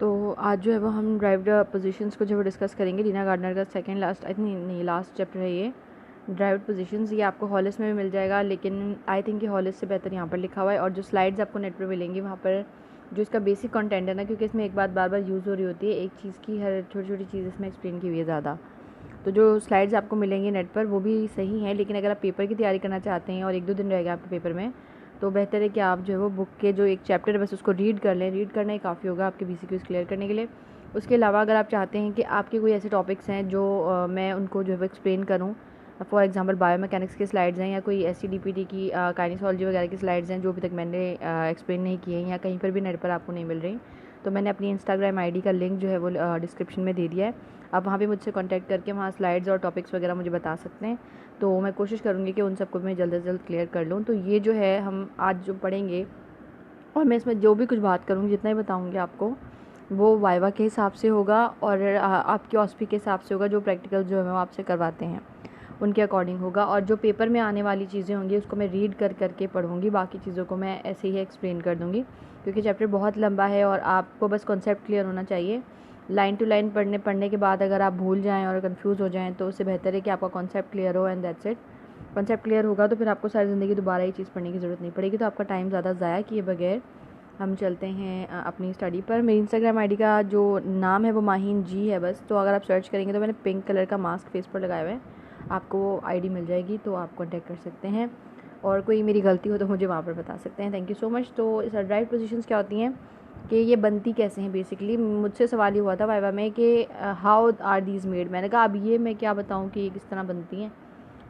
तो आज जो है वो हम ड्राइव्ड पोजीशंस को जो है वो डिस्कस करेंगे। रीना गार्डनर का सेकंड लास्ट आई थिंक नहीं लास्ट चैप्टर है ये ड्राइव्ड पोजीशंस। ये आपको हॉलिस में भी मिल जाएगा, लेकिन आई थिंक ये हॉलिस से बेहतर यहाँ पर लिखा हुआ है। और जो स्लाइड्स आपको नेट पर मिलेंगी वहाँ पर जो इसका बेसिक कंटेंट है ना, क्योंकि इसमें एक बात बार बार यूज़ हो रही होती है, एक चीज़ की हर छोटी छोटी चीज़ इसमें एक्सप्लेन की हुई है ज़्यादा। तो जो स्लाइड्स आपको मिलेंगी नेट पर वो भी सही हैं, लेकिन अगर आप पेपर की तैयारी करना चाहते हैं और 1-2 दिन रहेगा आपके पेपर में, तो बेहतर है कि आप जो है वो बुक के जो एक चैप्टर है बस उसको रीड कर लें। रीड करना ही काफ़ी होगा आपके BCQs क्लियर करने के लिए। उसके अलावा अगर आप चाहते हैं कि आपके कोई ऐसे टॉपिक्स हैं जो मैं उनको जो है वो एक्सप्लेन करूँ, फॉर एग्जांपल बायोमैकेनिक्स की स्लाइड्स हैं या कोई SCDPT की काइनेसोलॉजी वगैरह की स्लाइड्स हैं जो अभी तक मैंने एक्सप्लेन नहीं की हैं या कहीं पर भी नेट पर आपको नहीं मिल रही, तो मैंने अपनी इंस्टाग्राम ID का लिंक जो है वो डिस्क्रिप्शन में दे दिया है। आप वहाँ पे मुझसे कांटेक्ट करके वहाँ स्लाइड्स और टॉपिक्स वगैरह मुझे बता सकते हैं, तो मैं कोशिश करूँगी कि उन सबको मैं जल्द से जल्द क्लियर कर लूँ। तो ये जो है हम आज जो पढ़ेंगे, और मैं इसमें जो भी कुछ बात करूँगी, जितना ही बताऊँगी आपको, वो वाइवा के हिसाब से होगा और आपके ऑस्पी के हिसाब से होगा। जो प्रैक्टिकल जो है वो आपसे करवाते हैं उनके अकॉर्डिंग होगा, और जो पेपर में आने वाली चीज़ें होंगी उसको मैं रीड कर करके पढ़ूँगी। बाकी चीज़ों को मैं ऐसे ही एक्सप्लेन कर दूँगी, क्योंकि चैप्टर बहुत लंबा है और आपको बस कॉन्सेप्ट क्लियर होना चाहिए। लाइन टू लाइन पढ़ने के बाद अगर आप भूल जाएँ और कंफ्यूज हो जाएँ तो उससे बेहतर है कि आपका कॉन्सेप्ट क्लियर हो, and that's it. Concept clear होगा तो फिर आपको सारी ज़िंदगी दोबारा ये चीज़ पढ़ने की ज़रूरत नहीं पड़ेगी। तो आपका टाइम ज़्यादा ज़ाया किए बगैर हम चलते हैं अपनी स्टडी पर। मेरी इंस्टाग्राम ID का जो नाम है वो माहीन जी है बस। तो अगर आप सर्च करेंगे तो मैंने पिंक कलर का मास्क फेस पर लगाया हुआ है, आपको वो ID मिल जाएगी, तो आप कॉन्टैक्ट कर सकते हैं। और कोई मेरी गलती हो तो मुझे वहाँ पर बता सकते हैं। Thank you so much. तो ड्राइव्ड पोजीशंस क्या होती हैं कि ये बनती कैसे हैं, बेसिकली मुझसे सवाल ही हुआ था वाइवा में कि हाउ आर दीज मेड। मैंने कहा अब ये मैं क्या बताऊँ कि ये किस तरह बनती हैं,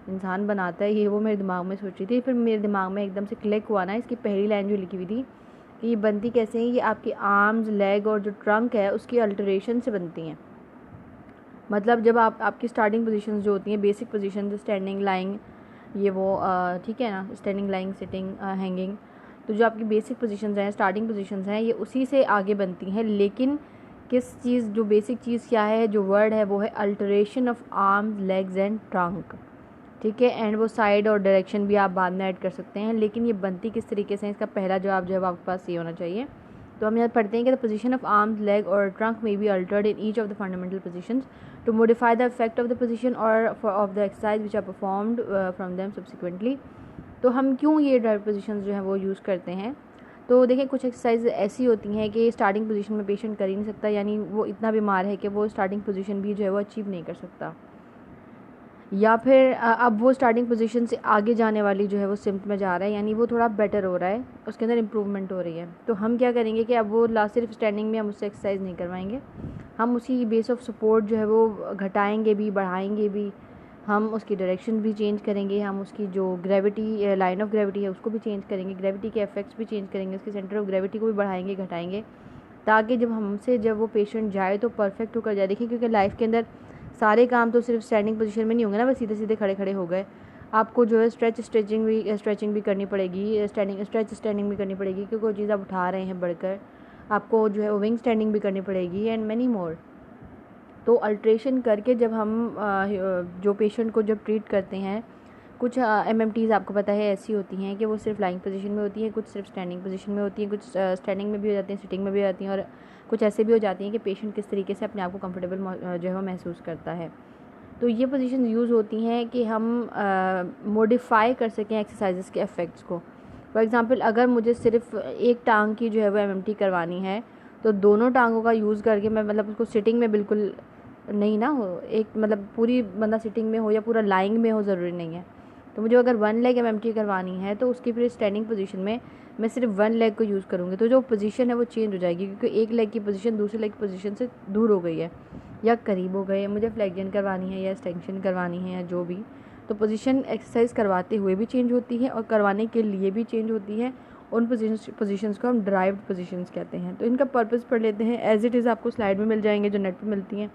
इंसान बनाता है ये, वो मेरे दिमाग में सोच रही थी। फिर मेरे दिमाग में एकदम से क्लिक हुआ ना, इसकी पहली लाइन जो लिखी हुई थी कि ये बनती कैसे हैं, ये आपके आर्म्स, लेग और जो ट्रंक है उसकी अल्टरेशन से बनती हैं। मतलब जब आपकी स्टार्टिंग पोजीशंस जो होती हैं, बेसिक पोजीशंस, स्टैंडिंग, लाइंग, ये वो ठीक है ना, स्टैंडिंग, लाइंग, सिटिंग, हैंगिंग, तो जो आपकी बेसिक पोजीशंस हैं, स्टार्टिंग पोजीशंस हैं, ये उसी से आगे बनती हैं। लेकिन किस चीज़, जो बेसिक चीज़ क्या है, जो वर्ड है वो है alteration of arms, legs and trunk, ठीक है। एंड वो साइड और डायरेक्शन भी आप बाद में ऐड कर सकते हैं, लेकिन ये बनती किस तरीके से, इसका पहला जवाब जो है आपके पास ये होना चाहिए। तो हम यहाँ पढ़ते हैं कि the position of arms, leg और trunk may be altered in each of the fundamental positions to modify the effect of the position और of the exercise which are performed from them subsequently. तो हम क्यों ये drive positions जो है वो use करते हैं, तो देखिए कुछ एक्सरसाइज ऐसी होती हैं कि स्टार्टिंग पोजीशन में पेशेंट कर ही नहीं सकता, यानी वो इतना बीमार है कि वो स्टार्टिंग पोजीशन भी जो है वो अचीव नहीं कर सकता, या फिर अब वो स्टार्टिंग पोजीशन से आगे जाने वाली जो है वो सिम्ट में जा रहा है, यानी वो थोड़ा बेटर हो रहा है, उसके अंदर इम्प्रूवमेंट हो रही है। तो हम क्या करेंगे कि अब वो लास्ट सिर्फ स्टैंडिंग में हम उससे एक्सरसाइज नहीं करवाएंगे, हम उसी बेस ऑफ सपोर्ट जो है वो घटाएंगे भी, बढ़ाएंगे भी, हम उसकी डायरेक्शन भी चेंज करेंगे, हम उसकी जो ग्रेविटी, लाइन ऑफ ग्रेविटी है उसको भी चेंज करेंगे, ग्रेविटी के इफेक्ट्स भी चेंज करेंगे, उसके सेंटर ऑफ ग्रेविटी को भी बढ़ाएंगे, घटाएंगे, ताकि जब वो पेशेंट जाए तो परफेक्ट होकर जाए। देखिए क्योंकि लाइफ के अंदर सारे काम तो सिर्फ स्टैंडिंग पोजीशन में नहीं होंगे ना, बस सीधे सीधे खड़े खड़े हो गए। आपको जो है स्ट्रेचिंग भी करनी पड़ेगी, स्टैंडिंग भी करनी पड़ेगी, क्योंकि कोई चीज़ आप उठा रहे हैं बढ़कर, आपको जो है विंग स्टैंडिंग भी करनी पड़ेगी, एंड मैनी मोर। तो अल्ट्रेशन करके जब हम जो पेशेंट को जब ट्रीट करते हैं, कुछ MMTs आपको पता है ऐसी होती हैं कि वो सिर्फ लाइंग पोजीशन में होती हैं, कुछ सिर्फ स्टैंडिंग पोजीशन में होती हैं, कुछ स्टैंडिंग में भी हो जाती हैं, सिटिंग में भी हो जाती हैं, और कुछ ऐसे भी हो जाती हैं कि पेशेंट किस तरीके से अपने आप को कंफर्टेबल जो है वो महसूस करता है। तो ये पोजीशन यूज़ होती हैं कि हम मॉडिफाई कर सकें एक्सरसाइजेस के इफ़ेक्ट्स को। फॉर एग्ज़ाम्पल अगर मुझे सिर्फ एक टांग की जो है वो MMT करवानी है, तो दोनों टांगों का यूज़ करके मैं, मतलब उसको सिटिंग में बिल्कुल नहीं ना हो, एक मतलब पूरी बंदा सिटिंग में हो या पूरा लाइंग में हो, ज़रूरी नहीं है। तो मुझे अगर 1 लेग MMT करवानी है तो उसकी फिर स्टैंडिंग पोजीशन में मैं सिर्फ 1 लेग को यूज़ करूँगी, तो जो पोजीशन है वो चेंज हो जाएगी, क्योंकि एक लेग की पोजीशन दूसरे लेग की पोजीशन से दूर हो गई है या करीब हो गई है। मुझे फ्लेक्जन करवानी है या एक्सटेंशन करवानी है या जो भी, तो पोजीशन एक्सरसाइज करवाते हुए भी चेंज होती है और करवाने के लिए भी चेंज होती है। उन पोजीशंस को हम ड्राइव्ड पोजीशंस कहते हैं। तो इनका पर्पस पढ़ लेते हैं। एज इट इज़ आपको स्लाइड में मिल जाएंगे जो नेट पर मिलती हैं,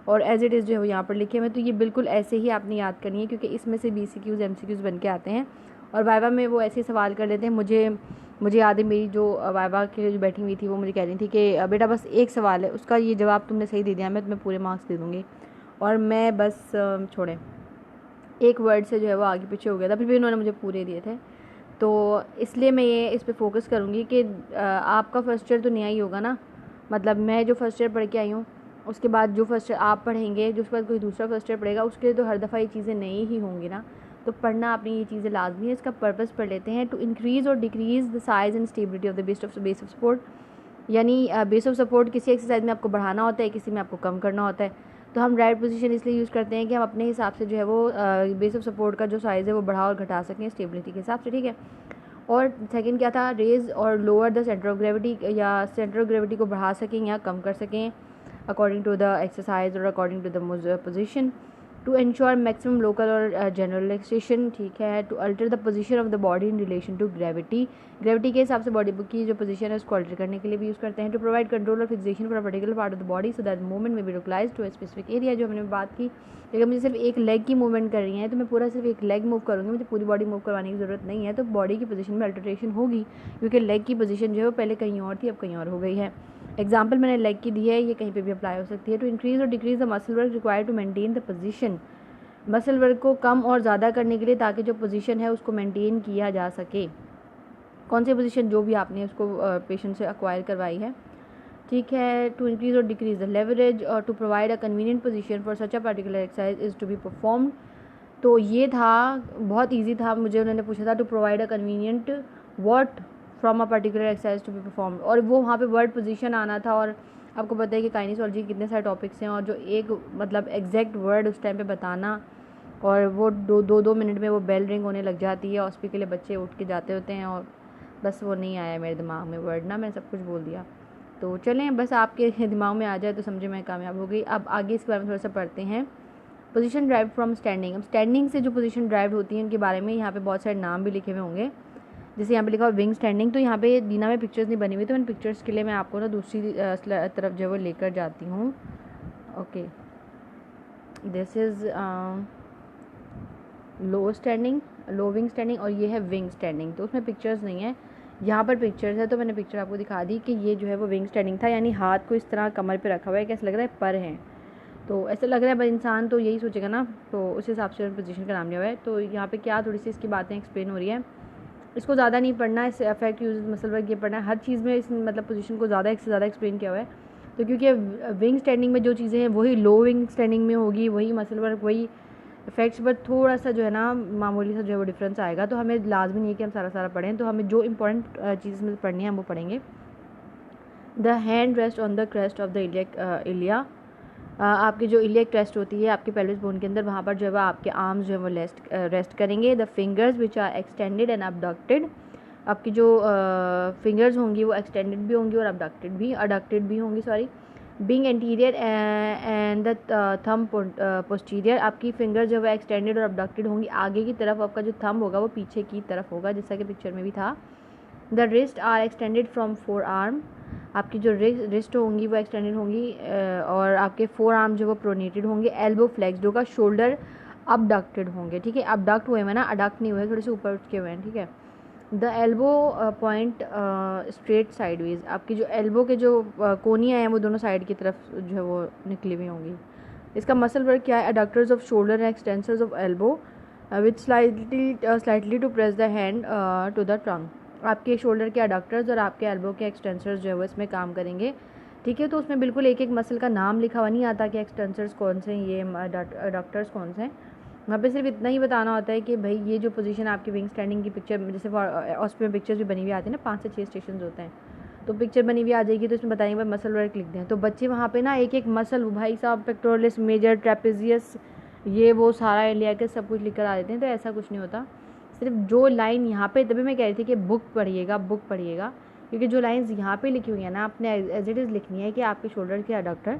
और एज इट इज़ जो है वो यहाँ पर लिखे हुए। तो ये बिल्कुल ऐसे ही आपने याद करनी है, क्योंकि इसमें से BCQs MCQs बन के आते हैं, और वाइवा में वो ऐसे सवाल कर लेते हैं। मुझे याद है मेरी जो वाइवा के जो बैठी हुई थी वो मुझे कह रही थी कि बेटा बस एक सवाल है, उसका ये जवाब तुमने सही दे दिया, मैं तुम्हें पूरे मार्क्स दे दूँगी। और मैं बस छोड़ें एक वर्ड से जो है वो आगे पीछे हो गया था, फिर भी उन्होंने मुझे पूरे दिए थे। तो इसलिए मैं ये इस पर फोकस करूँगी कि आपका फर्स्ट ईयर तो नया ही होगा ना, मतलब मैं जो फर्स्ट ईयर पढ़ के आई हूँ, उसके बाद जो फर्स्ट ईयर आप पढ़ेंगे, जो उसके बाद कोई दूसरा फर्स्ट ईयर पढ़ेगा, उसके लिए तो हर दफ़ा ये चीज़ें नई ही होंगी ना। तो पढ़ना अपनी ये चीज़ें लाजमी है। इसका पर्पस पढ़ लेते हैं। टू इंक्रीज़ और decrease the size and stability of the base of support, यानी बेस ऑफ सपोर्ट किसी एक्सरसाइज में आपको बढ़ाना होता है, किसी में आपको कम करना होता है। तो हम राइट पोजीशन इसलिए यूज़ करते हैं कि हम अपने हिसाब से जो है वो बेस ऑफ सपोर्ट का जो साइज़ है वो बढ़ा और घटा सकें स्टेबिलिटी के हिसाब से, ठीक है। और सेकंड क्या था, रेज और lower the centre of gravity, या सेंटर ऑफ ग्रेविटी को बढ़ा सकें या कम कर सकें अकॉर्डिंग टू द एक्सरसाइज और according to the position. To ensure maximum local और जनरल रिलैक्सेशन, ठीक है। To alter the position of the body in relation to gravity, gravity के हिसाब से बॉडी की जो पोजीशन है उसको अल्टर करने के लिए भी यूज़ करते हैं। टू प्रोवाइड कंट्रोल और fixation for a particular part of the body so that movement may be localized to a specific area, जो हमने बात की। अगर मुझे सिर्फ एक लेग की मूवमेंट कर रही है तो मैं पूरा सिर्फ एक लेग मूव करूँगी, मुझे पूरी बॉडी मूव करवाने की ज़रूरत नहीं है। तो बॉडी की पोजीशन में अल्टरेशन होगी, क्योंकि लेग की पोजीशन जो है वो पहले कहीं और थी, अब कहीं और हो गई है। एग्जाम्पल मैंने लेग की दी है, ये कहीं पर भी अप्लाई हो सकती है। टू इंक्रीज़ और decrease the muscle work required to maintain the position, muscle work को कम और ज़्यादा करने के लिए ताकि जो पोजीशन है उसको मेंटेन किया जा सके। कौन सी पोजीशन जो भी आपने उसको पेशेंट से एक्वायर करवाई है, ठीक है। टू इंक्रीज और डिक्रीज द लेवरेज और to provide a convenient position for such a particular exercise is to be performed. तो ये था, बहुत ईजी था, मुझे उन्होंने पूछा था to provide a convenient what from a particular exercise to be performed, और वो वहाँ पे वर्ड पोजीशन आना था। और आपको पता है कि काइनेसोलॉजी के कितने सारे टॉपिक्स हैं, और जो एक मतलब एग्जैक्ट वर्ड उस टाइम पे बताना, और वो दो मिनट में वो बेल रिंग होने लग जाती है, हॉस्पिटल के लिए बच्चे उठ के जाते होते हैं, और बस वो नहीं आया मेरे दिमाग में वर्ड ना, मैंने सब कुछ बोल दिया। तो चलें, बस आपके दिमाग में आ जाए तो समझे मैं कामयाब हो गई। अब आगे इसके बारे में थोड़ा सा पढ़ते हैं। पोजीशन ड्राइव फ्रॉम स्टैंडिंग, अब स्टैंडिंग से जो पोजीशन ड्राइव होती है उनके बारे में यहाँ पे बहुत सारे नाम भी लिखे हुए होंगे। जैसे यहाँ पे लिखा हुआ विंग स्टैंडिंग, तो यहाँ पे दीना में पिक्चर्स नहीं बनी हुई, तो इन पिक्चर्स के लिए मैं आपको ना दूसरी तरफ जो है वो लेकर जाती हूँ। Okay, this is low standing, low wing standing, और ये है विंग स्टैंडिंग। तो उसमें पिक्चर्स नहीं है, यहाँ पर पिक्चर्स है, तो मैंने पिक्चर आपको दिखा दी कि ये जो है वो विंग स्टैंडिंग था, यानी हाथ को इस तरह कमर पे रखा हुआ है, कैसा लग रहा है, पर हैं, तो ऐसा लग रहा है इंसान तो यही सोचेगा ना, तो उस हिसाब से पोजीशन का नाम लिया हुआ है। तो यहाँ पे क्या थोड़ी सी इसकी बातें एक्सप्लेन हो रही है, इसको ज़्यादा नहीं पढ़ना, इससे अफेक्ट यूज मसल वर्क ये पढ़ना है। हर चीज़ में इस मतलब पोजीशन को ज़्यादा से ज़्यादा एक्सप्लेन किया हुआ है। तो क्योंकि विंग स्टैंडिंग में जो चीज़ें हैं वही लो विंग स्टैंडिंग में होगी, वही मसल वर्क, वही इफेक्ट्स, बट थोड़ा सा जो है ना मामूली सा जो है वो डिफरेंस आएगा। तो हमें लाजमी नहीं है कि हम सारा पढ़ें, तो हमें जो इंपॉर्टेंट चीज़ में पढ़नी है हम वो पढ़ेंगे। The hand rest on the crest of the ilia, आपकी जो इलियक क्रेस्ट होती है आपके पेल्विस बोन के अंदर, वहाँ पर जो है वो आपके आर्म्स जो है वो रेस्ट करेंगे। The fingers which are extended and abducted, आपकी जो फिंगर्स होंगी वो एक्सटेंडेड भी होंगी और अडक्टेड भी होंगी, sorry. Being anterior and the thumb posterior, आपकी फिंगर जो है एक्सटेंडेड और अबडक्टेड होंगी आगे की तरफ, आपका जो थंब होगा वो पीछे की तरफ होगा, जैसा कि पिक्चर में भी था। The wrist are extended from forearm, आपकी जो रिस्ट होंगी वो एक्सटेंडेड होंगी और आपके फोर आर्म जो वो प्रोनेटेड होंगे। एल्बो फ्लेक्स्ड होगा, शोल्डर अबडक्टेड होंगे, ठीक है। अबडक्ट हुए हैं ना, अडक्ट नहीं हुए, थोड़े से ऊपर उठ के हुए हैं, ठीक है। The elbow point straight sideways, आपकी जो एल्बो के जो कोनियाँ हैं वो दोनों साइड की तरफ जो है वो निकली हुई होंगी। इसका मसल वर्क क्या है, adductors of shoulder and extensors of elbow with slightly to press the hand to the trunk, आपके शोल्डर के अडक्टर्स और आपके एल्बो के एक्सटेंसर्स जो है वो इसमें काम करेंगे, ठीक है। तो उसमें बिल्कुल एक एक मसल का नाम लिखा हुआ नहीं आता कि एक्सटेंसर्स कौन से हैं, ये अडक्टर्स कौन से हैं। वहाँ पे सिर्फ इतना ही बताना होता है कि भाई ये जो पोजीशन आपकी विंग स्टैंडिंग की पिक्चर, जैसे हॉस्पिटल में पिक्चर्स भी बनी हुई आती है ना, 5 से 6 स्टेशन होते हैं, तो पिक्चर बनी हुई आ जाएगी, तो इसमें बताएंगे भाई मसल वर्क लिख दें। तो बच्चे वहाँ पे ना एक एक मसल, भाई साहब पेक्टोरलिस मेजर ट्रेपेजियस ये वो सारा एलिया के सब कुछ लिख कर आ देते हैं, तो ऐसा कुछ नहीं होता। सिर्फ जो लाइन यहाँ पे, तभी मैं कह रही थी कि बुक पढ़िएगा, क्योंकि जो लाइंस यहाँ पे लिखी हुई है ना आपने एज इट इज़ लिखनी है कि आपके शोल्डर के अडक्टर,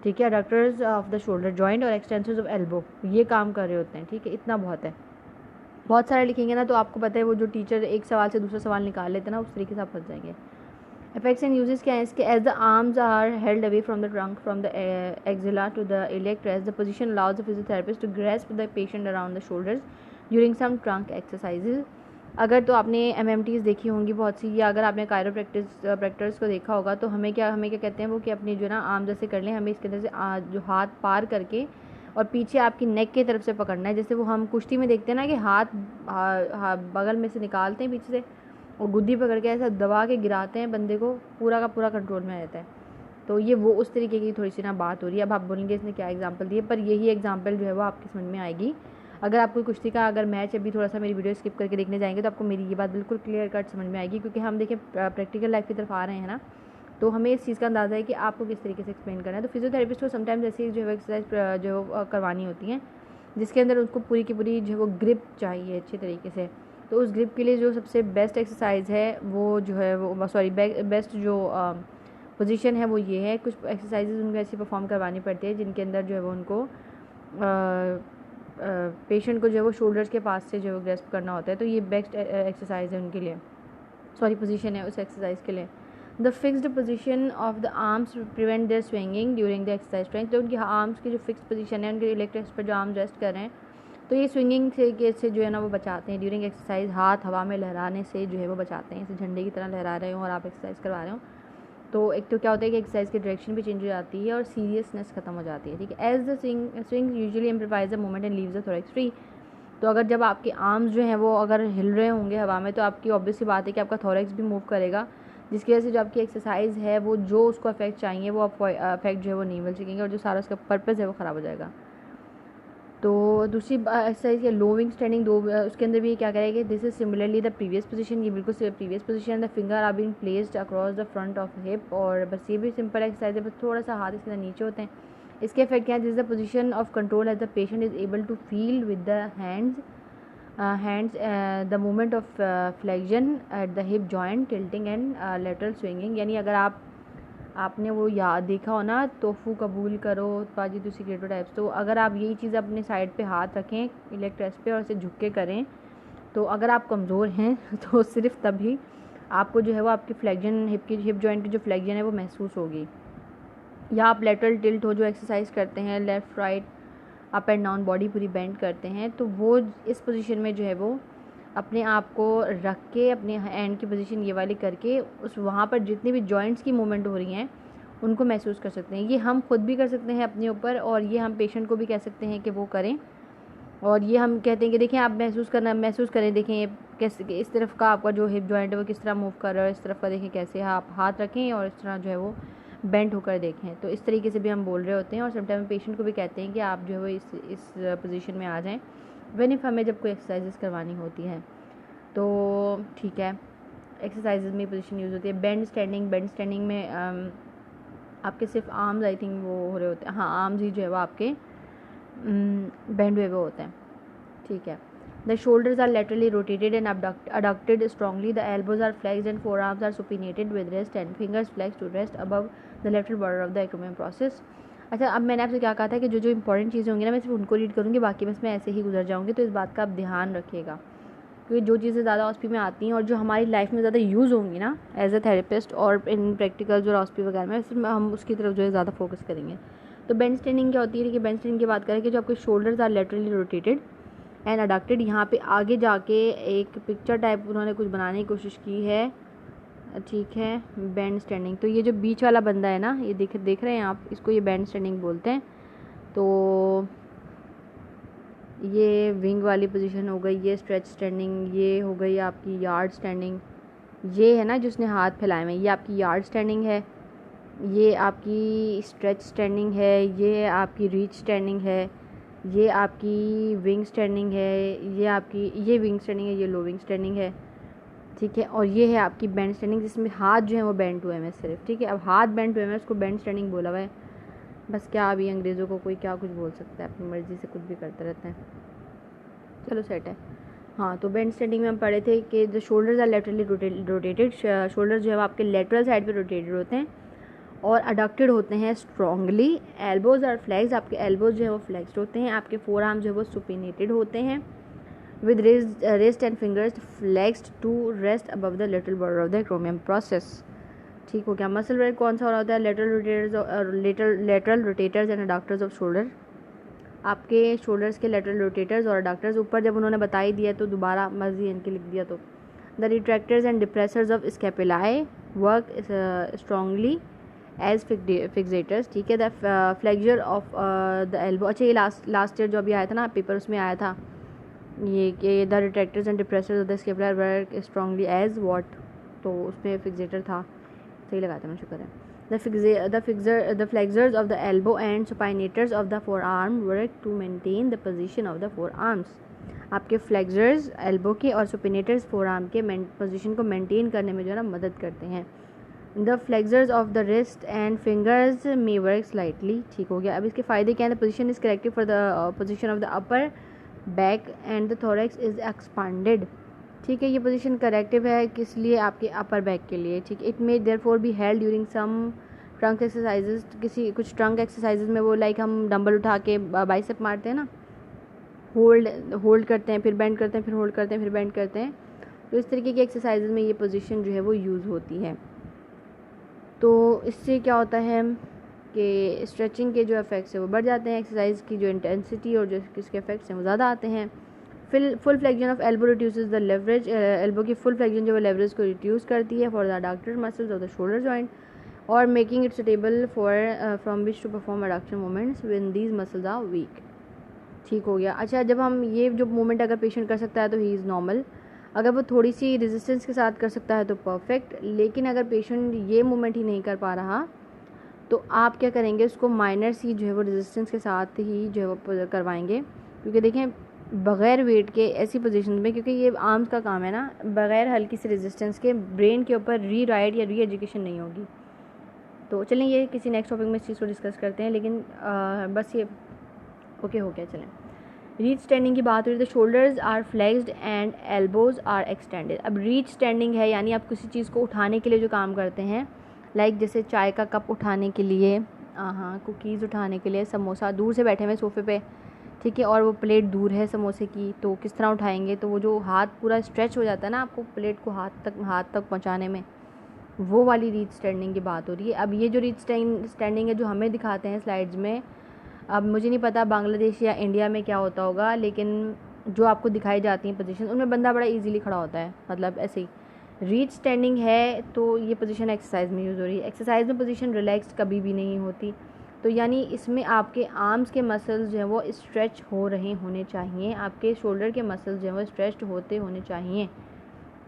ठीक है, adductors of the shoulder joint और एक्सटेंसर्स ऑफ एल्बो ये काम कर रहे होते हैं, ठीक है। इतना बहुत है, बहुत सारे लिखेंगे ना तो आपको पता है वो जो टीचर एक सवाल से दूसरा सवाल निकाल लेते हैं ना, उस तरीके से आप फंस जाएंगे। इफेक्ट्स एंड यूजेस क्या है इसके, as the arms are held away from the trunk from the axilla to the iliac crest, the position allows the physiotherapist to grasp the patient around the shoulders during some trunk exercises. अगर तो आपने MMTs देखी होंगी बहुत सी, या अगर आपने chiropractors को देखा होगा, तो हमें क्या कहते हैं वो कि अपनी जो ना आर्म जैसे कर लें, हमें इसके अंदर से जो हाथ पार करके और पीछे आपकी नेक की तरफ से पकड़ना है, जैसे वो हम कुश्ती में देखते हैं ना कि हाथ बगल में से निकालते हैं पीछे से और गुद्दी पकड़ के ऐसा दबा के गिराते हैं बंदे को, पूरा का पूरा कंट्रोल में आ जाता है। तो ये वो उस तरीके की थोड़ी सी ना बात हो रही है। अब आप बोलेंगे इसने क्या एग्जांपल दिए, पर यही एग्जांपल जो है वो आपकी समझ में आएगी। अगर आपको कुश्ती का अगर मैच अभी थोड़ा सा मेरी वीडियो स्किप करके देखने जाएंगे तो आपको मेरी ये बात बिल्कुल क्लियर कट समझ में आएगी, क्योंकि हम देखिए प्रैक्टिकल लाइफ की तरफ आ रहे हैं ना, तो हमें इस चीज़ का अंदाज़ा है कि आपको किस तरीके से एक्सप्लेन करना है। तो फिजियोथेरेपिस्ट को समटाइम्स ऐसी जो है एक्सरसाइज जो करवानी होती हैं जिसके अंदर उसको पूरी की पूरी जो है वो ग्रिप चाहिए अच्छी तरीके से। तो उस ग्रिप के लिए जो सबसे बेस्ट एक्सरसाइज है वो जो है वो बेस्ट जो पोजीशन है वो ये है। कुछ एक्सरसाइजेज उनको ऐसी परफॉर्म करवानी पड़ती है जिनके अंदर जो है वो उनको पेशेंट को जो है वो शोल्डर्स के पास से जो है वो ग्रेस्प करना होता है। तो ये बेस्ट एक्सरसाइज है उनके लिए, पोजीशन है उस एक्सरसाइज के लिए। The fixed position of the arms prevent there swinging during the exercise strength. तो उनकी आर्म्स की जो फिक्स पोजीशन है, उनके लेग रेस्ट पर जो आर्म रेस्ट कर रहे हैं, तो ये स्विंगिंग से जो है ना वो बचाते हैं ड्यूरिंग एक्सरसाइज। हाथ हवा में लहराने से जो है वो बचाते हैं, जैसे झंडे की तरह लहरा रहे हो और आप एक्सरसाइज करवा रहे हो। तो एक तो क्या होता है कि एक्सरसाइज की डायरेक्शन भी चेंज हो जाती है और सीरियसनेस खत्म हो जाती है, ठीक है। As the swing usually amplifies the movement and leaves the thorax free. तो अगर जब आपके आर्म्स जो हैं वो अगर हिल रहे होंगे हवा में, तो आपकी ऑब्वियस सी बात है कि आपका थोरैक्स भी मूव करेगा, जिसकी वजह से जो आपकी एक्सरसाइज है वो जो उसको अफेक्ट चाहिए वो आपको अफेक्ट जो है वो नहीं मिल सकेंगे और जो सारा उसका पर्पज़ है वो ख़राब हो जाएगा। तो दूसरी एक्सरसाइज है लो विंग स्टैंडिंग। उसके अंदर भी क्या करेगा, this is similarly the previous position. ये बिल्कुल previous position. The finger are being placed across the front of hip. और बस ये भी सिंपल एक्सरसाइज है, बस थोड़ा सा हाथ इसके अंदर नीचे होते हैं। इसके इफेक्ट क्या है, this is the position of control as the patient is able to feel with the hands the movement of flexion at the hip joint tilting and lateral swinging. यानी अगर आपने वो याद देखा हो ना, तोफ़ू कबूल करो पाजी तो सिगरेटो टाइप्स, तो अगर आप यही चीज़ अपने साइड पे हाथ रखें लेग रेस्ट पे और इसे झुक के करें, तो अगर आप कमज़ोर हैं तो सिर्फ तभी आपको जो है वो आपकी फ्लेक्शन हिप जॉइंट की जो फ्लेक्शन है वो महसूस होगी। या आप लेटरल टिल्ट हो जो एक्सरसाइज करते हैं, left right up and down body पूरी बेंड करते हैं, तो वो इस पोजीशन में जो है वो अपने आप को रख के अपने हैंड की पोजीशन ये वाली करके उस वहाँ पर जितनी भी जॉइंट्स की मूवमेंट हो रही हैं उनको महसूस कर सकते हैं। ये हम खुद भी कर सकते हैं अपने ऊपर, और ये हम पेशेंट को भी कह सकते हैं कि वो करें। और ये हम कहते हैं कि देखें आप महसूस करें, देखें ये कैसे इस तरफ का आपका जो हिप जॉइंट है वो किस तरह मूव कर रहा है, इस तरफ का देखें कैसे आप हाथ रखें और इस तरह जो है वो बेंड होकर देखें। तो इस तरीके से भी हम बोल रहे होते हैं। और समटाइम पेशेंट को भी कहते हैं कि आप जो है वो इस पोजीशन में आ जाएं व्हेन इफ़ हमें जब कोई एक्सरसाइजेस करवानी होती हैं। तो ठीक है, एक्सरसाइजेज में पोजीशन यूज़ होती है। बेंड स्टैंडिंग में आपके सिर्फ आर्म्स आई थिंक वो हो रहे होते हैं, हाँ आर्म्स ही जो है वो आपके बेंड हुए होते हैं, ठीक है। The shoulders are laterally rotated and adducted strongly. The elbows are flexed and forearms are supinated with rest and fingers flexed to rest above the lateral border of the acromion process. अच्छा, अब मैंने आपसे क्या कहा था कि जो important चीज़ें होंगी ना मैं सिर्फ उनको रीड करूँगी, बाकी बस मैं ऐसे ही गुजर जाऊँगी। तो इस बात का आप ध्यान रखिएगा, क्योंकि जो चीज़ें ज़्यादा ऑस्पी में आती हैं और जो हमारी लाइफ में ज़्यादा यूज़ होंगी ना एज अ थेरेपिस्ट और इन प्रैक्टिकल्स और ऑस्पी वगैरह में, सिर्फ हम उसकी तरफ जो है ज़्यादा फोकस करेंगे। तो बेंड स्टैंडिंग क्या होती है कि बेंड स्टैंडिंग की बात करें कि जो आपके shoulders are laterally rotated and adducted. यहाँ पे आगे जाके एक पिक्चर टाइप उन्होंने कुछ बनाने की कोशिश की है, ठीक है। बेंड स्टैंडिंग, तो ये जो बीच वाला बंदा है ना, ये देख रहे हैं आप, इसको ये बेंड स्टैंडिंग बोलते हैं। तो ये विंग वाली पोजीशन हो गई, ये स्ट्रेच स्टैंडिंग, ये हो गई आपकी यार्ड स्टैंडिंग। ये है ना जिसने हाथ फैलाए हुए, ये आपकी यार्ड स्टैंडिंग है, ये आपकी स्ट्रेच स्टैंडिंग है, ये आपकी रीच स्टैंडिंग है, ये आपकी विंग स्टैंडिंग है, ये विंग स्टैंडिंग है, ये लो विंग स्टैंडिंग है, ठीक है। और ये है आपकी बेंड स्टैंडिंग जिसमें हाथ जो है वो बेंड हुए हैं सिर्फ, ठीक है। अब हाथ बेंड हुए हैं उसको बेंड स्टैंडिंग बोला हुआ है। बस क्या अभी अंग्रेज़ों को कोई क्या कुछ बोल सकता है, अपनी मर्ज़ी से कुछ भी करते रहते हैं। चलो सेट है। हाँ, तो बेंड स्टैंडिंग में हम पढ़े थे कि the shoulders are laterally rotated. Shoulder जो है आपके लेटरल साइड पे रोटेटेड होते हैं और अडक्टेड होते हैं स्ट्रांगली। एल्बोज आर फ्लेक्स्ड, आपके एल्बोज जो है वो फ्लेक्स्ड होते हैं। आपके फोर आर्म जो है वो सुपिनेटेड होते हैं with rest and fingers flexed to rest above the lateral border of the acromion process, ठीक हो गया। मसल वर्क कौन सा हो रहा होता है, lateral rotators and adductors of shoulder. आपके शोल्डर्स के लेटरल रोटेटर्स और अडक्टर्स, ऊपर जब उन्होंने बता ही दिया तो दोबारा मर्जी इनके लिख दिया। तो the retractors and depressors of scapulae work strongly as fixators, ठीक है। The flexure of the elbow, अच्छा ये लास्ट ईयर जो अभी आया था ना पेपर, उसमें आया था ये कि the retractors and depressors of the scapulae work strongly as what, तो उसमें फिक्सेटर था, सही लगाया था मैं, शुक्र है। The flexors of the elbow and supinators of the forearm work to maintain the position of the forearms. आपके फ्लेक्सर्स एल्बो के और सुपिनेटर्स फोरआर्म के पोजीशन को मेंटेन करने में जो है ना मदद करते हैं. The flexors of the wrist and fingers may work slightly. ठीक हो गया. अब इसके फ़ायदे क्या हैं. The position is corrective for the position of the upper back and the thorax is expanded. ठीक है, ये पोजीशन करेक्टिव है किस लिए, आपके अपर बैक के लिए. ठीक, it may therefore be held during some trunk exercises. किसी कुछ ट्रंक एक्सरसाइजेज में वो लाइक हम डंबल उठा के बाइसेप मारते हैं ना, होल्ड करते हैं, फिर बेंड करते हैं, फिर होल्ड करते हैं, फिर बेंड करते हैं. तो इस तरीके की एक्सरसाइजेज में ये पोजीशन जो है वो यूज़ होती है. तो इससे क्या होता है कि स्ट्रेचिंग के जो इफ़ेक्ट्स हैं वो बढ़ जाते हैं, एक्सरसाइज की जो इंटेंसिटी और जो इसके इफ़ेक्ट्स हैं वो ज़्यादा आते हैं. Full flexion of elbow reduces the leverage. Elbow की फुल फ्लेक्जन जो है लेवरेज को रिड्यूस करती है for the adductor muscles of the shoulder joint और making it suitable for from which to perform adduction movements when these muscles are weak. ठीक हो गया. अच्छा, जब हम ये जो मूवमेंट अगर पेशेंट कर सकता है तो ही इज़ नॉर्मल. अगर वो थोड़ी सी रेजिस्टेंस के साथ कर सकता है तो परफेक्ट. लेकिन अगर पेशेंट ये मूवमेंट ही नहीं कर पा रहा तो आप क्या करेंगे, उसको माइनर सी जो है वो रेजिस्टेंस के साथ ही जो है वो करवाएंगे. क्योंकि देखें बग़ैर वेट के ऐसी पोजीशन में, क्योंकि ये आर्म्स का काम है ना, बग़ैर हल्की सी रेजिस्टेंस के ब्रेन के ऊपर री राइट या री एजुकेशन नहीं होगी. तो चलें ये किसी नेक्स्ट टॉपिक में इस चीज़ को डिस्कस करते हैं. लेकिन बस ये ओके हो गया. चलें रीच स्टैंडिंग की बात हो रही है. The shoulders are flexed and elbows are extended. अब रीच स्टैंडिंग है यानी आप किसी चीज़ को उठाने के लिए जो काम करते हैं, लाइक जैसे चाय का कप उठाने के लिए, कुकीज़ उठाने के लिए, समोसा दूर से बैठे हुए सोफ़े पे, ठीक है, और वो प्लेट दूर है समोसे की, तो किस तरह उठाएंगे. तो वो जो हाथ पूरा स्ट्रेच हो जाता है ना आपको प्लेट को हाथ तक पहुँचाने में, वो वाली रीच स्टैंडिंग की बात हो रही है. अब ये जो रीच स्टैंडिंग है जो हमें दिखाते हैं स्लाइड्स में, अब मुझे नहीं पता बांग्लादेश या इंडिया में क्या होता होगा, लेकिन जो आपको दिखाई जाती हैं पोजीशन उनमें बंदा बड़ा इजीली खड़ा होता है. मतलब ऐसे ही रीच स्टैंडिंग है तो ये पोजीशन एक्सरसाइज में यूज़ हो रही है. एक्सरसाइज में पोजीशन रिलैक्स कभी भी नहीं होती. तो यानी इसमें आपके आर्म्स के मसल्स जो हैं वो स्ट्रेच हो रहे होने चाहिए, आपके शोल्डर के मसल्स जो हैं वो स्ट्रेच होते होने चाहिए.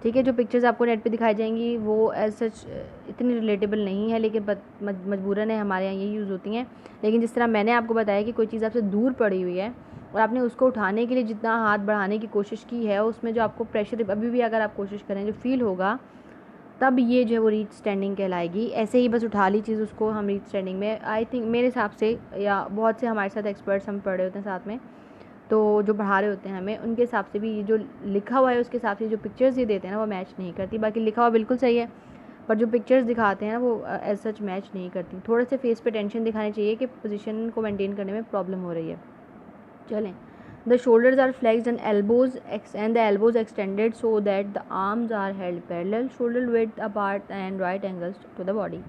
ठीक है, जो पिक्चर्स आपको नेट पे दिखाई जाएंगी वो एज सच इतनी रिलेटेबल नहीं है, लेकिन मजबूरन है हमारे यहाँ ये यूज़ होती हैं. लेकिन जिस तरह मैंने आपको बताया कि कोई चीज़ आपसे दूर पड़ी हुई है और आपने उसको उठाने के लिए जितना हाथ बढ़ाने की कोशिश की है, उसमें जो आपको प्रेशर अभी भी अगर आप कोशिश करें जो फील होगा, तब ये जो है वो रीच स्टैंडिंग कहलाएगी. ऐसे ही बस उठा ली चीज़ उसको हम रीच स्टैंडिंग में, आई थिंक मेरे हिसाब से, या बहुत से हमारे साथ एक्सपर्ट्स हम पढ़े होते हैं साथ में, तो जो पढ़ा रहे होते हैं हमें, उनके हिसाब से भी ये जो लिखा हुआ है उसके हिसाब से जो पिक्चर्स ये देते हैं ना वो मैच नहीं करती. बाकी लिखा हुआ बिल्कुल सही है, पर जो पिक्चर्स दिखाते हैं ना वो एज सच मैच नहीं करती. थोड़े से फेस पे टेंशन दिखानी चाहिए कि पोजीशन को मेंटेन करने में प्रॉब्लम हो रही है. चलें, the shoulders are flexed and the elbows extended so that the arms are held parallel, shoulder width apart and right angles to the body.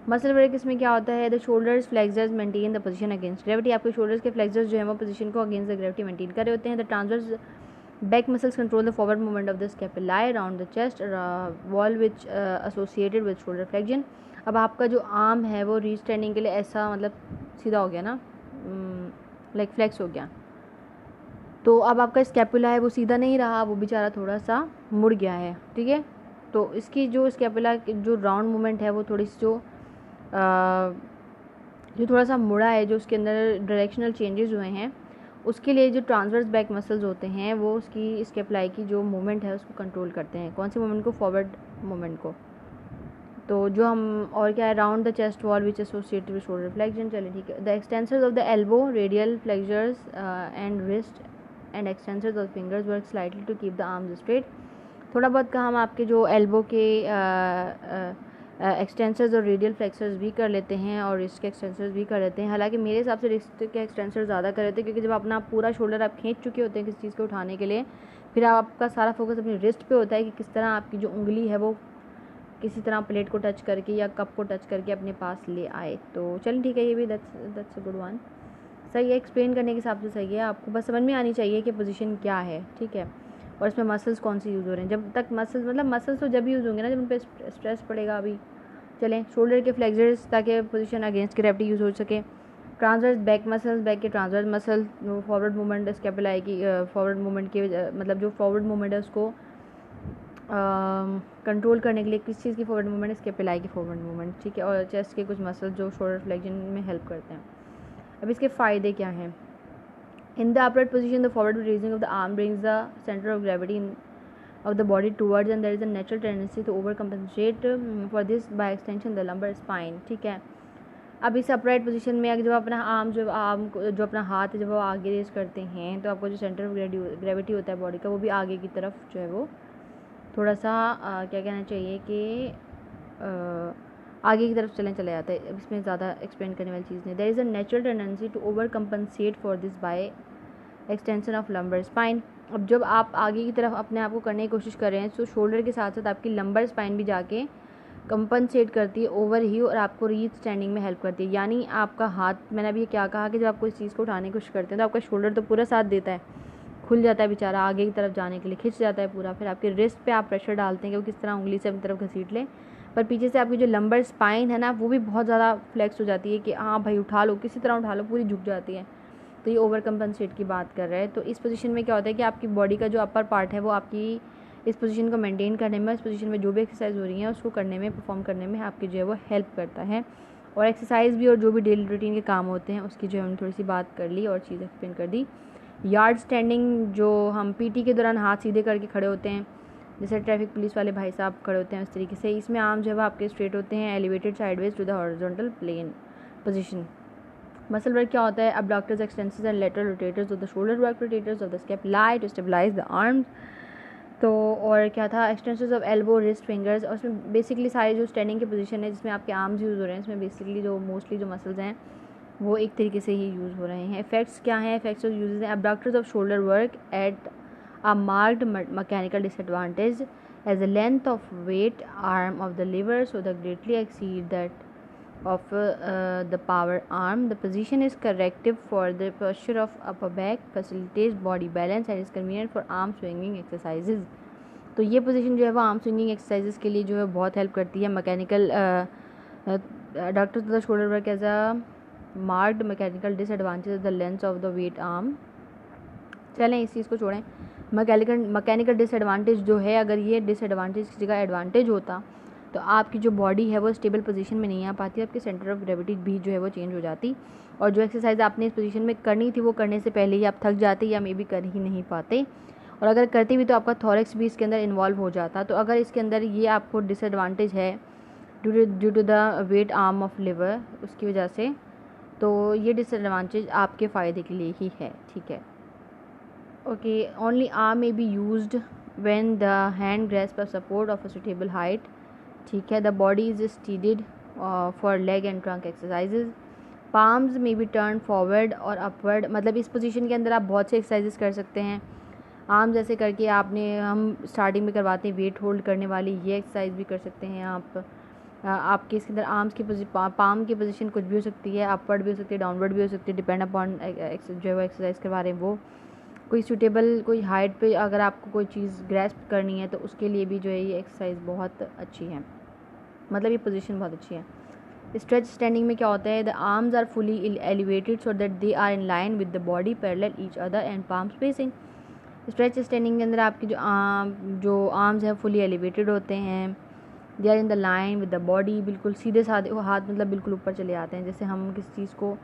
Muscle break इसमें क्या होता है. The shoulders flexors maintain the position against gravity. आपके shoulders के flexors जो है वो position को अगेंस्ट द ग्रेविटी मेंटेन कर रहे होते हैं. The transverse back muscles control the forward movement of the scapulae around the chest wall which associated with shoulder flexion. अब आपका जो आर्म है वो रीच स्टैंडिंग के लिए ऐसा मतलब सीधा हो गया ना, लाइक फ्लेक्स हो गया. तो अब आपका स्कैपुला है वो सीधा नहीं रहा, वो बेचारा थोड़ा सा मुड़ गया है. ठीक है, तो इसकी जो स्कैपुला जो राउंड मूवमेंट है वो थोड़ी सी जो थोड़ा सा मुड़ा है, जो उसके अंदर डायरेक्शनल चेंजेस हुए हैं, उसके लिए जो ट्रांसवर्स बैक मसल्स होते हैं वो उसकी स्कैपुलाई की जो मूवमेंट है उसको कंट्रोल करते हैं. कौन सी मूवमेंट को, फॉरवर्ड मूवमेंट को. तो जो हम और क्या है, round the chest wall which associated with shoulder flexion. चलिए ठीक है. The extensors of the elbow, radial flexors and wrist and extensors of fingers work slightly to keep the arms straight. थोड़ा बहुत का हम आपके जो एल्बो के एक्सटेंसर्स और रेडियल फ्लेक्सर्स भी कर लेते हैं और रिस्ट के एक्सटेंसर्स भी कर लेते हैं. हालांकि मेरे हिसाब से रिस्ट के एक्सटेंसर ज़्यादा कर लेते हैं, क्योंकि जब अपना पूरा शोल्डर आप खींच चुके होते हैं किसी चीज़ को उठाने के लिए, फिर आपका सारा फोकस अपनी रिस्ट पे होता है कि किस तरह आपकी जो उंगली है वो किसी तरह प्लेट को टच करके या कप को टच करके अपने पास ले आए. तो चलिए ठीक है, ये भी दैट्स अ गुड वन. सही है, एक्सप्लेन करने के हिसाब से सही है. आपको बस समझ में आनी चाहिए कि पोजीशन क्या है. ठीक है, और इसमें मसल्स कौन से यूज़ हो रहे हैं. जब तक मसल्स तो जब यूज़ होंगे ना जब उन पर स्ट्रेस पड़ेगा. अभी चलें, शोल्डर के फ्लेक्सर्स ताकि पोजीशन अगेंस्ट ग्रेविटी यूज़ हो सके. ट्रांसवर्स बैक मसल्स, बैक के ट्रांसवर्स मसल, फॉरवर्ड मूवमेंट स्कैपुलाई की फॉरवर्ड मूवमेंट के मतलब जो फॉरवर्ड मूवमेंट है उसको कंट्रोल करने के लिए किस चीज़ की फॉरवर्ड मूवमेंट, स्केपुलाई की फॉरवर्ड मूवमेंट, ठीक है, और चेस्ट के कुछ मसल जो शोल्डर फ्लेक्शन में हेल्प करते हैं। अब इसके फ़ायदे क्या हैं? In the upright position the forward raising of the arm brings the centre of gravity of the body towards and there is a natural tendency to overcompensate for this by extension the lumbar spine, ठीक है। अब इस upright position में अगर जब अपना जो अपना हाथ है जब वो आगे रेज करते हैं तो आपको जो सेंटर ऑफ ग्रेविटी होता है बॉडी का वो भी आगे की तरफ जो है वो थोड़ा सा क्या कहना चाहिए कि आगे की तरफ चले जाता है। इसमें ज़्यादा एक्सप्लेन करने वाली चीज़ नहीं। There is a natural tendency to over compensate for this by extension of lumbar spine. अब जब आप आगे की तरफ अपने आप को करने की कोशिश कर रहे हैं तो शोल्डर के साथ साथ आपकी लंबर स्पाइन भी जाके कंपनसेट करती है ओवर ही और आपको रीच स्टैंडिंग में हेल्प करती है। यानी आपका हाथ, मैंने अभी क्या कहा कि जब आप कोई चीज़ को उठाने की कोशिश करते हैं तो आपका शोल्डर तो पूरा साथ देता है, खुल जाता है बेचारा आगे की तरफ जाने के लिए, खिंच जाता है पूरा। फिर आपके रिस्ट पे आप प्रेशर डालते हैं कि वो किस तरह उंगली से अपनी तरफ घसीट लें, पर पीछे से आपकी जो लंबर स्पाइन है ना वो भी बहुत ज़्यादा फ्लेक्स हो जाती है कि हाँ भाई उठा लो, किसी तरह उठा लो, पूरी झुक जाती है। तो ये ओवर कंपनसेट की बात कर रहे हैं। तो इस पोजीशन में क्या होता है कि आपकी बॉडी का जो अपर पार्ट है वो आपकी इस पोजीशन को मेंटेन करने में, इस पोजीशन में जो भी एक्सरसाइज हो रही है उसको करने में, परफॉर्म करने में आपकी जो है वो हेल्प करता है। और एक्सरसाइज भी और जो भी डेली रूटीन के काम होते हैं उसकी जो है हमने थोड़ी सी बात कर ली और चीज़ एक्सप्लेन कर दी। यार्ड स्टैंडिंग, जो हम पीटी के दौरान हाथ सीधे करके खड़े होते हैं, जैसे ट्रैफिक पुलिस वाले भाई साहब खड़े होते हैं उस तरीके से, इसमें आर्म जो है वो आपके स्ट्रेट होते हैं, elevated sideways to the horizontal plane position. Muscle work क्या होता है? abductors, extensors and lateral rotators of the shoulder work, rotators of the scapulae to stabilize the arms। तो और क्या था? Extensors of elbow, wrist, fingers. और उसमें basically सारे जो स्टैंडिंग के पोजीशन है जिसमें आपके आर्म्स यूज़ हो रहे हैं, इसमें बेसिकली जो मोस्टली जो मसल्स हैं वो एक तरीके से ही यूज़ हो रहे हैं। इफेक्ट्स क्या हैं? इफेक्ट्स ऑफ यूजेस हैं abductors of shoulder work at a marked mechanical disadvantage as the length of weight arm of the lever so the greatly exceed that of the power arm. The position is corrective for the posture of upper back, facilitates body balance and is convenient for arm swinging exercises। तो ये position जो है वो arm swinging exercises के लिए जो है बहुत हेल्प करती है। Mechanical doctors the shoulder work as a marked mechanical disadvantage the length of the weight arm. चलें इस चीज़ को छोड़ें। मैकेनिकल डिसएडवांटेज जो है, अगर ये डिसएडवांटेज की जगह एडवांटेज होता तो आपकी जो बॉडी है वो स्टेबल पोजीशन में नहीं आ पाती, आपकी सेंटर ऑफ ग्रेविटी भी जो है वो चेंज हो जाती और जो एक्सरसाइज आपने इस पोजीशन में करनी थी वो करने से पहले ही आप थक जाते या मे बी कर ही नहीं पाते, और अगर करते भी तो आपका थॉरेक्स भी इसके अंदर इन्वॉल्व हो जाता। तो अगर इसके अंदर ये आपको डिसएडवांटेज है due to the weight arm of lever, उसकी वजह से, तो ये डिसएडवांटेज आपके फ़ायदे के लिए ही है, ठीक है। Okay, only arm may be used when the hand grasp a support of a suitable height, ठीक है। The body is steadied for leg and trunk exercises. Palms may be turn forward और अपवर्ड, मतलब इस position के अंदर आप बहुत से एक्सरसाइजेस कर सकते हैं। आर्म जैसे करके हम स्टार्टिंग में करवाते हैं वेट होल्ड करने वाली, ये एक्सरसाइज भी कर सकते हैं आप। आपके इसके अंदर आर्म्स की पाम की पोजीशन कुछ भी हो सकती है, अपवर्ड भी हो सकती है, डाउनवर्ड भी हो सकती है, डिपेंड अपॉन जो है वो एक्सरसाइज करवा रहे हैं वो। कोई सूटेबल कोई हाइट पे अगर आपको कोई चीज़ ग्रैस्प करनी है तो उसके लिए भी जो है ये एक्सरसाइज बहुत अच्छी है, मतलब ये पोजीशन बहुत अच्छी है। स्ट्रेच स्टैंडिंग में क्या होता है? The arms are fully elevated so that they are in line with the body parallel each other and palm spacing. Stretch standing के अंदर आपकी जो आर्म्स हैं फुली एलिवेटेड होते हैं, they are in the line with the body, बिल्कुल सीधे साधे हाथ, मतलब बिल्कुल ऊपर चले आते हैं। जैसे हम किसी चीज़ को,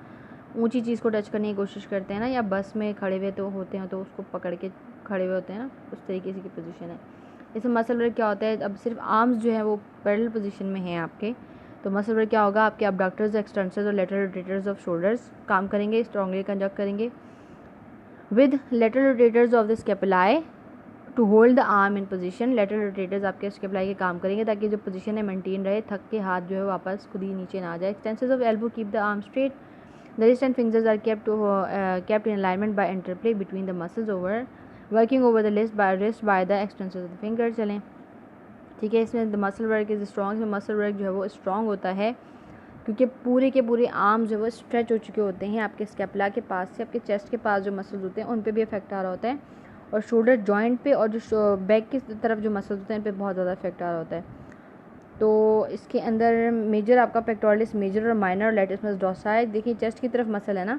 ऊंची चीज़ को टच करने की कोशिश करते हैं ना, या बस में खड़े हुए तो होते हैं तो उसको पकड़ के खड़े हुए होते हैं ना, उस तरीके से की पोजीशन है। इसमें मसल वर्क क्या होता है? अब सिर्फ आर्म्स जो है वो पैरेलल पोजीशन में हैं आपके, तो मसल वर्क क्या होगा? आपके abductors, एक्सटेंसर्स और लेटरल रोटेटर्स ऑफ शोल्डर्स काम करेंगे, स्ट्रांगली कंडक्ट करेंगे with lateral rotators of the scapulae to hold the arm in position. Lateral rotators आपके स्केपुलाई के काम करेंगे ताकि जो पोजीशन है मेंटेन रहे, थक के हाथ जो है वापस खुद ही नीचे ना आ जाए। Extensors of elbow keep the arm straight, the wrist and fingers are kept in alignment by interplay between the muscles working over the wrist by the extensors of the finger। चलें, ठीक है। इसमें the muscle work is strong, इसमें muscle work जो है वो strong होता है क्योंकि पूरे के पूरे आर्म जो है वो स्ट्रेच हो चुके होते हैं। आपके स्केपुला के पास से आपके चेस्ट के पास जो मसल्स होते हैं उन पे भी इफेक्ट आ रहा होता है, और शोल्डर जॉइंट पे और जो बैक की तरफ जो मसल्स होते हैं इन पे बहुत ज़्यादा इफेक्ट आ रहा होता है। तो इसके अंदर मेजर आपका पेक्टोरलिस मेजर और माइनर लैटिस डोर्साई। देखिए चेस्ट की तरफ मसल है ना,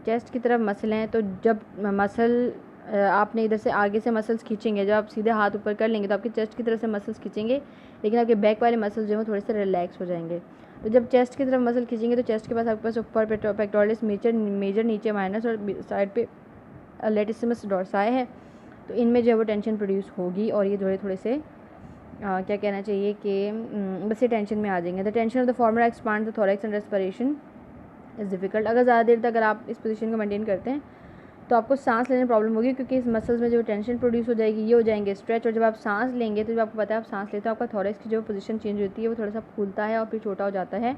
चेस्ट की तरफ मसल हैं, तो जब मसल आपने इधर से आगे से मसल्स खींचेंगे, जब आप सीधे हाथ ऊपर कर लेंगे तो आपके चेस्ट की तरफ से मसल्स खींचेंगे, लेकिन आपके बैक वाले मसल्स जो है वो थोड़े से रिलैक्स हो जाएंगे। तो जब चेस्ट की तरफ मसल खींचेंगे तो चेस्ट के पास आपके पास ऊपर पेक्टोरलिस मेजर नीचे माइनस और साइड पे लेटिसिमस डोर्साई है, तो इनमें जो है वो टेंशन प्रोड्यूस होगी और ये थोड़े थोड़े से क्या कहना चाहिए कि बस ये टेंशन में आ जाएंगे। The tension of the former expand the thorax and respiration is difficult. अगर ज़्यादा देर तक अगर आप इस पोजीशन को मेंटेन करते हैं तो आपको सांस लेने में प्रॉब्लम होगी, क्योंकि इस मसल्स में जो टेंशन प्रोड्यूस हो जाएगी ये हो जाएंगे स्ट्रेच, और जब आप सांस लेंगे तो जब आपको पता है आप सांस लेते हो आपका थोरैक्स की जो पोजीशन चेंज होती है वो थोड़ा सा फूलता है और फिर छोटा हो जाता है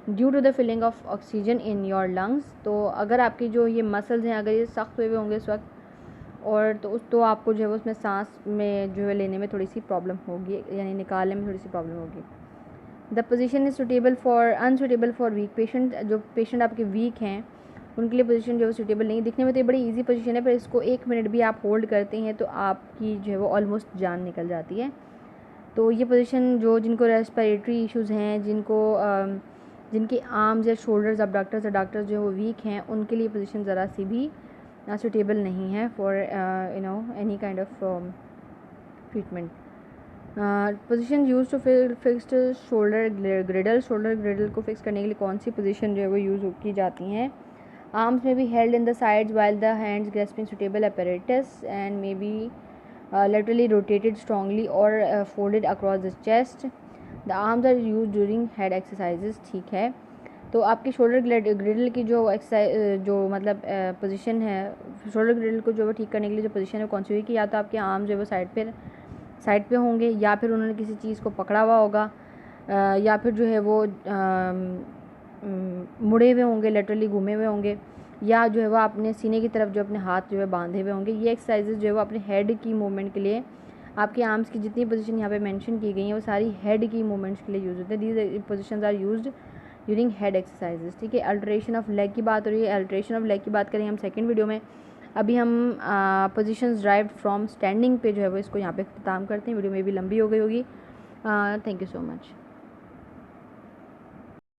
due to the filling of oxygen in your lungs. तो अगर आपकी जो ये मसल्स हैं अगर ये सख्त हुए होंगे इस वक्त और तो आपको जो है वो उसमें सांस में जो है लेने में थोड़ी सी प्रॉब्लम होगी, यानी निकालने में थोड़ी सी प्रॉब्लम होगी। The position is unsuitable for weak patient. जो पेशेंट आपके वीक हैं उनके लिए पोजीशन जो है सूटेबल नहीं। दिखने में तो ये बड़ी इजी पोजीशन है, पर इसको 1 मिनट भी आप होल्ड करते हैं तो आपकी जो है वो ऑलमोस्ट जान निकल जाती है। तो ये पोजीशन जिनको रेस्पिरेटरी इश्यूज़ हैं, जिनके आर्म्स या शोल्डर्स अबडक्टर्स जो है वो वीक हैं, उनके लिए पोजीशन ज़रा सी भी सूटेबल नहीं है for any kind of treatment. Position use to fixed shoulder girdle को फिक्स करने के लिए कौन सी पोजीशन जो है वो यूज़ की जाती हैं? आर्म्स में be held in the sides while the hands grasping suitable apparatus and may be laterally rotated strongly or folded across the chest. The arms are used during head exercises. ठीक है, तो आपकी shoulder ग्रिडल की जो exercise जो मतलब position है, shoulder girdle को जो वो ठीक करने के लिए जो पोजीशन है कौन सी हुई कि या तो आपके आर्म जो है वो साइड पे होंगे, या फिर उन्होंने किसी चीज़ को पकड़ा हुआ होगा, या फिर जो है वो मुड़े हुए होंगे, लेटरली घूमे हुए होंगे, या जो है वो अपने सीने की तरफ जो अपने हाथ जो है बांधे हुए होंगे। ये एक्सरसाइजेज जो है वो अपने हेड की मूवमेंट के लिए, आपके आर्म्स की जितनी पोजीशन यहाँ पे मेंशन की गई हैं वो सारी हेड की मूवमेंट्स के लिए यूज़ होते हैं। These positions are used during head exercises. ठीक है, अल्ट्रेशन ऑफ लेग की बात हो रही है। अल्ट्रेशन ऑफ लेग की बात करेंगे हम सेकेंड वीडियो में। अभी हम पोजीशंस ड्राइव्ड फ्रॉम स्टैंडिंग पे जो है वो इसको यहाँ पे इख्तिताम करते हैं। वीडियो में भी लंबी हो गई होगी। Thank you so much.